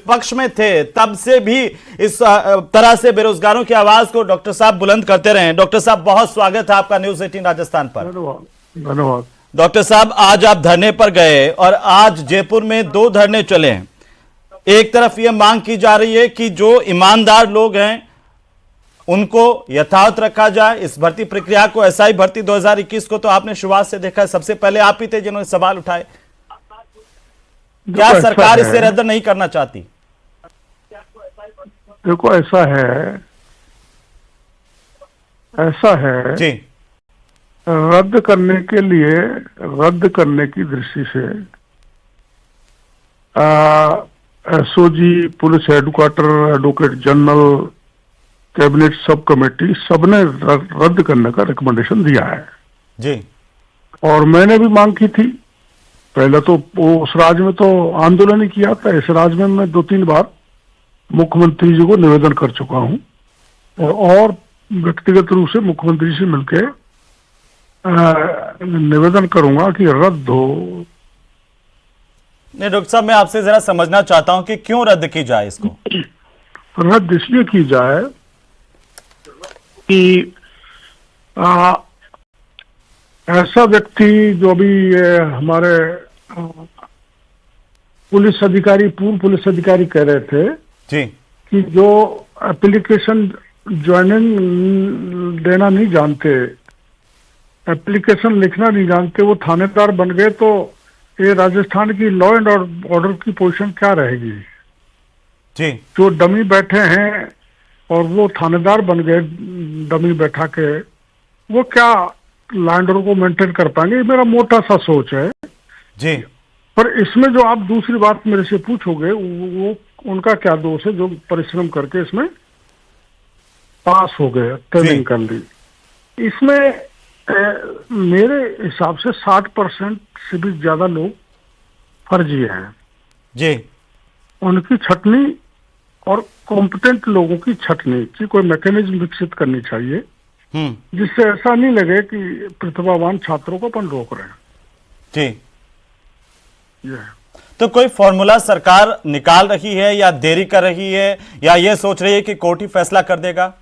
पक्ष में थे तब से भी इस तरह से बेरोजगारों की आवाज को डॉक्टर साहब बुलंद करते रहे। डॉक्टर साहब, बहुत स्वागत है आपका न्यूज़ 18 राजस्थान पर। धन्यवाद। डॉक्टर साहब, आज आप धरने पर गए और आज जयपुर में 2 धरने चले हैं। एक तरफ यह मांग की जा रही है कि जो ईमानदार लोग हैं उनको यथावत रखा जाए, इस भर्ती प्रक्रिया को, एसआई भर्ती 2021 को तो आपने शुरुआत से देखा, सबसे पहले आप ही थे जिन्होंने सवाल उठाए। क्या सरकार इसे रद्द नहीं करना चाहती? देखो, ऐसा है जी, रद्द करने की दृष्टि से SOG, police headquarter, advocate general, cabinet sub committee सबने रद्द करने का रिकमेंडेशन दिया है जी। और मैंने भी मांग की थी। पहले तो उस राज्य में तो आंदोलन ही किया था, इस राज्य में मैं 2-3 बार मुख्यमंत्री जी को निवेदन कर चुका हूं और व्यक्तिगत रूप से मुख्यमंत्री से मिलकर निवेदन करूंगा कि रद्द हो। नहीं डॉक्टर साहब, मैं आपसे जरा समझना चाहता हूं कि क्यों रद्द की जाए इसको। रद्द इसलिए की जाए कि ऐसा व्यक्ति जो अभी हमारे पूर्व पुलिस अधिकारी कह रहे थे जी कि जो एप्लीकेशन ज्वाइनिंग देना नहीं जानते, एप्लीकेशन लिखना नहीं जानते, वो थानेदार बन गए, तो ये राजस्थान की लॉ एंड ऑर्डर की पोजीशन क्या रहेगी जी। जो डमी बैठे हैं और वो थानेदार बन गए डमी बैठा के, वो क्या लैंडर को मेंटेन कर पाएंगे? मेरा मोटा सा सोच है जी। पर इसमें जो आप दूसरी बात मेरे से पूछोगे, वो उनका क्या दोष है जो परिश्रम करके इसमें पास हो गए, ट्रेनिंग कर ली। इसमें मेरे हिसाब से 60% से भी ज्यादा लोग फर्जी हैं जी। उनकी छटनी और कॉम्पिटेंट लोगों की छटनी की कोई मैकेनिज्म विकसित करनी चाहिए जिससे ऐसा नहीं लगे कि प्रतिभावान छात्रों को अपन रोक रहे हैं जी। ये तो कोई फॉर्मूला सरकार निकाल रही है या देरी कर रही है या ये सोच रही है कि कोर्ट ही फैसला कर देगा?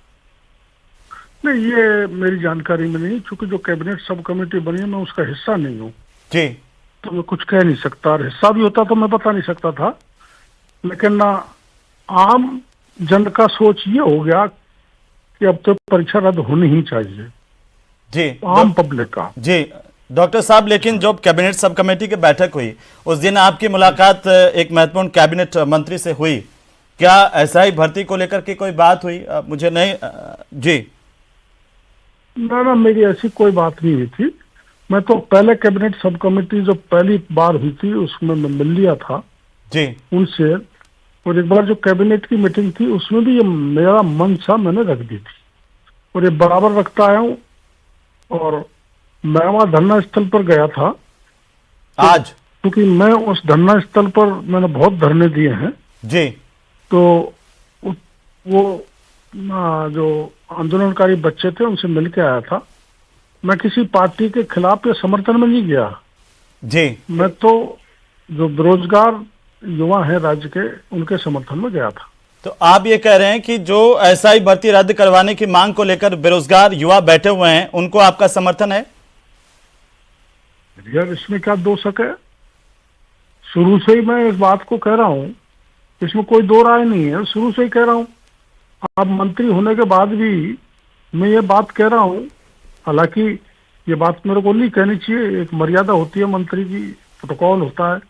नहीं, ये मेरी जानकारी में नहीं, क्योंकि जो कैबिनेट सब कमेटी बनी है मैं उसका हिस्सा नहीं हूँ जी। तो मैं कुछ कह नहीं सकता, और हिस्सा भी होता तो मैं बता नहीं सकता था। लेकिन आम जन का सोच ये हो गया कि अब तो परीक्षा रद्द होनी ही चाहिए जी, आम पब्लिक का। जी डॉक्टर साहब, लेकिन जब कैबिनेट सब कमेटी की बैठक हुई उस दिन आपकी मुलाकात एक महत्वपूर्ण कैबिनेट मंत्री से हुई, क्या एसआई भर्ती को लेकर के कोई बात हुई? मुझे नहीं जी। ना, मेरी ऐसी कोई बात नहीं हुई थी। मैं तो पहले कैबिनेट सब कमेटी जो पहली बार हुई थी उसमें मैं मिल लिया था जी उनसे, और एक बार जो कैबिनेट की मीटिंग थी उसमें भी ये मेरा मंशा मैंने रख दी थी और ये बराबर रखता आया हूँ। और मैं वहां धरना स्थल पर गया था आज, क्योंकि मैं उस धरना स्थल पर मैंने बहुत धरने दिए हैं जी। तो वो जो आंदोलनकारी बच्चे थे उनसे मिल के आया था। मैं किसी पार्टी के खिलाफ या समर्थन में नहीं गया जी। मैं तो जो बेरोजगार युवा है राज्य के उनके समर्थन में गया था। तो आप ये कह रहे हैं कि जो एसआई भर्ती रद्द करवाने की मांग को लेकर बेरोजगार युवा बैठे हुए हैं उनको आपका समर्थन है? यार, इसमें क्या दोष है? शुरू से ही मैं इस बात को कह रहा हूँ, इसमें कोई दो राय नहीं है, शुरू से ही कह रहा हूँ। आप मंत्री होने के बाद भी मैं ये बात कह रहा हूँ, हालांकि ये बात मेरे को नहीं कहनी चाहिए, एक मर्यादा होती है मंत्री की, प्रोटोकॉल होता है,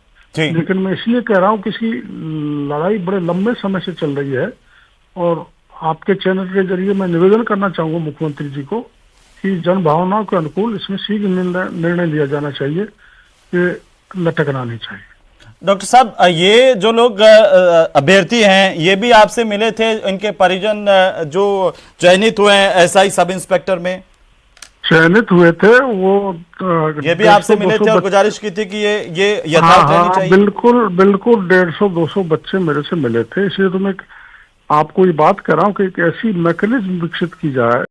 लेकिन मैं इसलिए कह रहा हूँ कि इसकी लड़ाई बड़े लंबे समय से चल रही है और आपके चैनल के जरिए मैं निवेदन करना चाहूंगा मुख्यमंत्री जी को कि जन भावनाओं के अनुकूल इसमें शीघ्र निर्णय लिया जाना चाहिए, ये लटकना नहीं चाहिए। डॉक्टर साहब, ये जो लोग अभ्यर्थी हैं ये भी आपसे मिले थे, इनके परिजन जो चयनित हुए हैं एसआई सब इंस्पेक्टर में चयनित हुए थे, वो ये भी आपसे मिले थे और गुजारिश की थी कि ये यथार्थ रहनी चाहिए? बिल्कुल 150-200 बच्चे मेरे से मिले थे। इसलिए तो मैं आपको ये बात कर रहा हूँ कि एक ऐसी मैकेनिज्म विकसित की जाए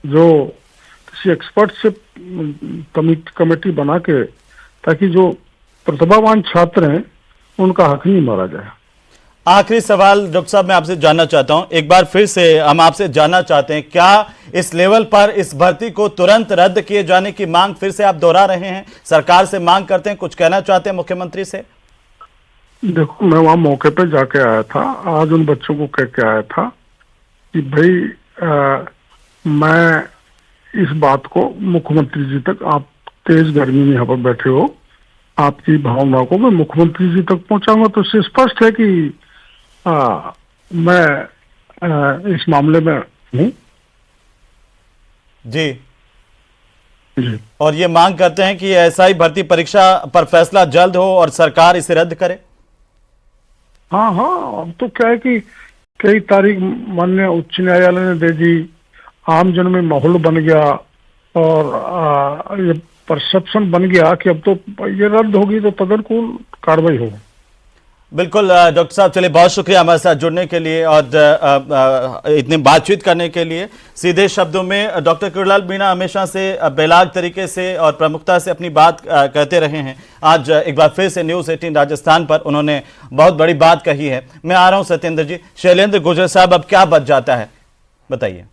जो किसी एक्सपर्ट से कमेटी बना के, ताकि जो प्रतिभावान छात्र हैं उनका हक नहीं मारा जाए। आखिरी सवाल डॉक्टर साहब मैं आपसे जानना चाहता हूं, एक बार फिर से हम आपसे जानना चाहते हैं, क्या इस लेवल पर इस भर्ती को तुरंत रद्द किए जाने की मांग फिर से आप दोहरा रहे हैं, सरकार से मांग करते हैं, कुछ कहना चाहते हैं मुख्यमंत्री से? देखो, मैं वहाँ मौके पे जाके आया था, आज उन बच्चों को कह के आया था कि भाई मैं इस बात को मुख्यमंत्री जी तक, आप तेज गर्मी में यहाँ पर बैठे हो, आपकी भावना को मैं मुख्यमंत्री जी तक पहुंचाऊंगा। तो इससे स्पष्ट है कि मैं इस मामले में हूँ जी। जी। और ये मांग करते हैं कि एसआई भर्ती परीक्षा पर फैसला जल्द हो और सरकार इसे रद्द करे। हाँ हाँ, अब तो क्या है कि कई तारीख माननीय उच्च न्यायालय ने दे दी, आमजन में माहौल बन गया और ये परसेप्शन बन गया कि अब तो ये रद्द होगी तो तदनुकूल कार्रवाई होगी। बिल्कुल डॉक्टर साहब, चलिए बहुत शुक्रिया हमारे साथ जुड़ने के लिए और इतनी बातचीत करने के लिए। सीधे शब्दों में डॉक्टर किरोड़ीलाल मीणा हमेशा से बेलाग तरीके से और प्रमुखता से अपनी बात कहते रहे हैं। आज एक बार फिर से न्यूज़ 18 राजस्थान पर उन्होंने बहुत बड़ी बात कही है। मैं आ रहा हूं सत्येंद्र जी। शैलेंद्र गुर्जर साहब, अब क्या बच जाता है, बताइए।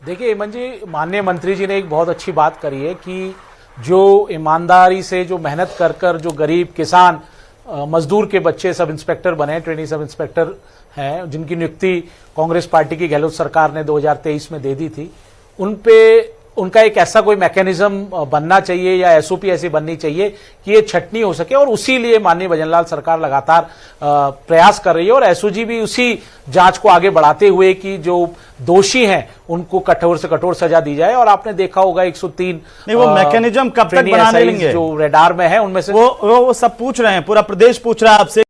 देखिए हेमंत जी, माननीय मंत्री जी ने एक बहुत अच्छी बात करी है कि जो ईमानदारी से, जो मेहनत कर कर, जो गरीब किसान मजदूर के बच्चे सब इंस्पेक्टर बने, ट्रेनी सब इंस्पेक्टर हैं, जिनकी नियुक्ति कांग्रेस पार्टी की गहलोत सरकार ने 2023 में दे दी थी, उन पे उनका एक ऐसा कोई मैकेनिज्म बनना चाहिए या एसओपी ऐसी बननी चाहिए कि ये छटनी हो सके। और उसी लिए माननीय भजनलाल सरकार लगातार प्रयास कर रही है और एसओजी भी उसी जांच को आगे बढ़ाते हुए कि जो दोषी हैं उनको कठोर से कठोर सजा दी जाए। और आपने देखा होगा 103 नहीं, वो मैकेनिज्म कब तक बनाने लेंगे जो रेडार में है उनमें से वो सब पूछ रहे हैं, पूरा प्रदेश पूछ रहा है आपसे।